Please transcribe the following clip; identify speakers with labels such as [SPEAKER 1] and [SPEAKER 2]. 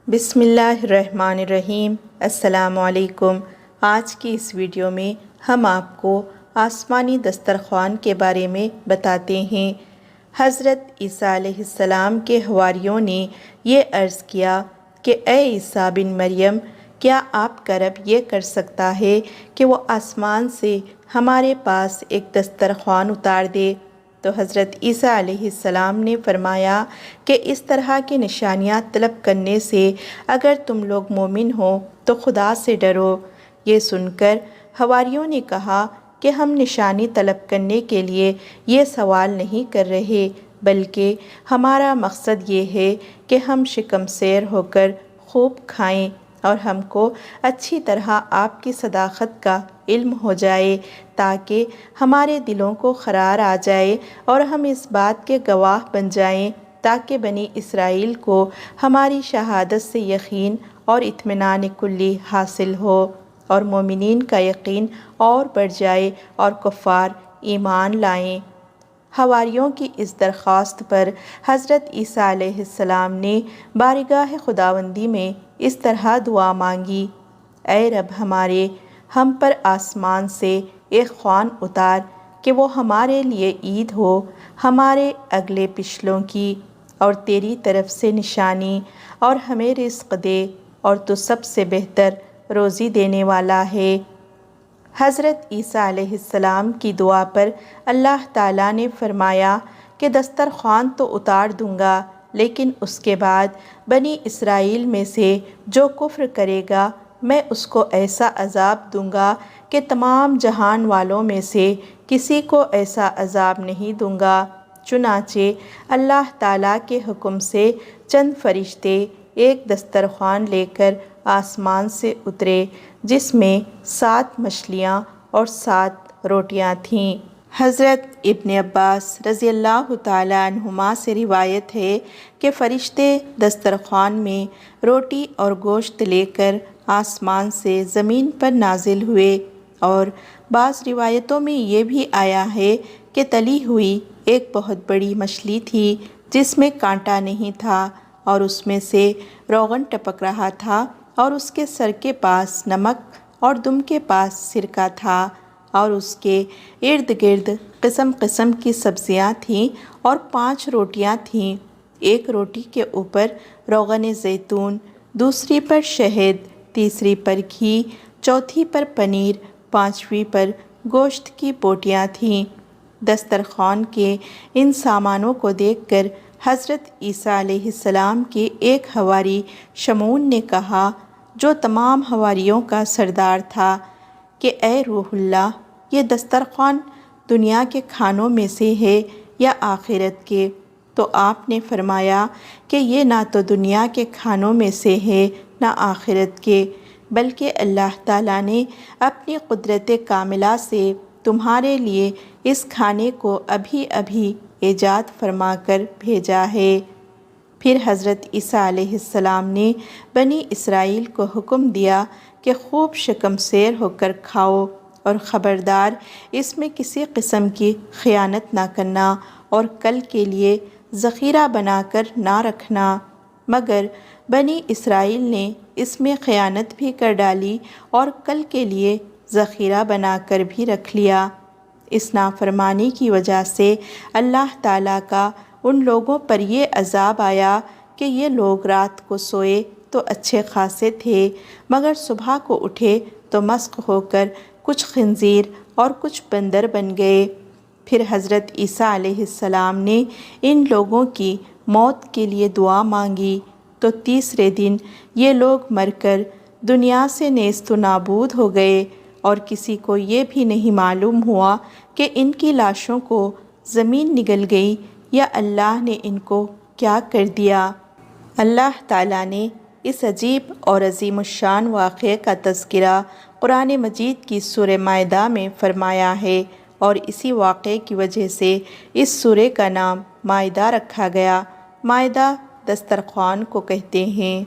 [SPEAKER 1] بسم اللہ الرحمن الرحیم۔ السلام علیکم۔ آج کی اس ویڈیو میں ہم آپ کو آسمانی دسترخوان کے بارے میں بتاتے ہیں۔ حضرت عیسیٰ علیہ السلام کے حواریوں نے یہ عرض کیا کہ اے عیسیٰ بن مریم، کیا آپ کا رب یہ کر سکتا ہے کہ وہ آسمان سے ہمارے پاس ایک دسترخوان اتار دے؟ تو حضرت عیسیٰ علیہ السلام نے فرمایا کہ اس طرح کی نشانیاں طلب کرنے سے اگر تم لوگ مومن ہو تو خدا سے ڈرو۔ یہ سن کر حواریوں نے کہا کہ ہم نشانی طلب کرنے کے لیے یہ سوال نہیں کر رہے، بلکہ ہمارا مقصد یہ ہے کہ ہم شکم سیر ہو کر خوب کھائیں اور ہم کو اچھی طرح آپ کی صداقت کا علم ہو جائے، تاکہ ہمارے دلوں کو قرار آ جائے اور ہم اس بات کے گواہ بن جائیں، تاکہ بنی اسرائیل کو ہماری شہادت سے یقین اور اطمینان کلی حاصل ہو اور مومنین کا یقین اور بڑھ جائے اور کفار ایمان لائیں۔ حواریوں کی اس درخواست پر حضرت عیسیٰ علیہ السلام نے بارگاہ خداوندی میں اس طرح دعا مانگی: اے رب ہمارے، ہم پر آسمان سے ایک خوان اتار کہ وہ ہمارے لیے عید ہو، ہمارے اگلے پچھلوں کی، اور تیری طرف سے نشانی، اور ہمیں رزق دے، اور تو سب سے بہتر روزی دینے والا ہے۔ حضرت عیسیٰ علیہ السلام کی دعا پر اللہ تعالیٰ نے فرمایا کہ دسترخوان تو اتار دوں گا، لیکن اس کے بعد بنی اسرائیل میں سے جو کفر کرے گا میں اس کو ایسا عذاب دوں گا کہ تمام جہان والوں میں سے کسی کو ایسا عذاب نہیں دوں گا۔ چنانچہ اللہ تعالیٰ کے حکم سے چند فرشتے ایک دسترخوان لے کر آسمان سے اترے، جس میں 7 مچھلیاں اور 7 روٹیاں تھیں۔ حضرت ابن عباس رضی اللہ تعالیٰ عنہما سے روایت ہے کہ فرشتے دسترخوان میں روٹی اور گوشت لے کر آسمان سے زمین پر نازل ہوئے، اور بعض روایتوں میں یہ بھی آیا ہے کہ تلی ہوئی ایک بہت بڑی مچھلی تھی جس میں کانٹا نہیں تھا، اور اس میں سے روغن ٹپک رہا تھا، اور اس کے سر کے پاس نمک اور دم کے پاس سرکہ تھا، اور اس کے ارد گرد قسم قسم کی سبزیاں تھیں، اور 5 روٹیاں تھیں، ایک روٹی کے اوپر روغن زیتون، دوسری پر شہد، تیسری پر گھی، چوتھی پر پنیر، 5ویں پر گوشت کی بوٹیاں تھیں۔ دسترخوان کے ان سامانوں کو دیکھ کر حضرت عیسیٰ علیہ السلام کے ایک حواری شمعون نے کہا، جو تمام حواریوں کا سردار تھا، کہ اے روح اللہ، یہ دسترخوان دنیا کے کھانوں میں سے ہے یا آخرت کے؟ تو آپ نے فرمایا کہ یہ نہ تو دنیا کے کھانوں میں سے ہے نہ آخرت کے، بلکہ اللہ تعالیٰ نے اپنی قدرت کاملہ سے تمہارے لیے اس کھانے کو ابھی ابھی ایجاد فرما کر بھیجا ہے۔ پھر حضرت عیسیٰ علیہ السلام نے بنی اسرائیل کو حکم دیا کہ خوب شکم سیر ہو کر کھاؤ، اور خبردار اس میں کسی قسم کی خیانت نہ کرنا، اور کل کے لیے ذخیرہ بنا کر نہ رکھنا۔ مگر بنی اسرائیل نے اس میں خیانت بھی کر ڈالی اور کل کے لیے ذخیرہ بنا کر بھی رکھ لیا۔ اس نافرمانی کی وجہ سے اللہ تعالیٰ کا ان لوگوں پر یہ عذاب آیا کہ یہ لوگ رات کو سوئے تو اچھے خاصے تھے، مگر صبح کو اٹھے تو مسخ ہو کر کچھ خنزیر اور کچھ بندر بن گئے۔ پھر حضرت عیسیٰ علیہ السلام نے ان لوگوں کی موت کے لیے دعا مانگی، تو تیسرے دن یہ لوگ مر کر دنیا سے نیست و نابود ہو گئے، اور کسی کو یہ بھی نہیں معلوم ہوا کہ ان کی لاشوں کو زمین نگل گئی یا اللہ نے ان کو کیا کر دیا۔ اللہ تعالیٰ نے اس عجیب اور عظیم الشان واقعے کا تذکرہ قرآن مجید کی سورہ مائدہ میں فرمایا ہے، اور اسی واقعے کی وجہ سے اس سورہ کا نام مائدہ رکھا گیا۔ مائدہ دسترخوان کو کہتے ہیں۔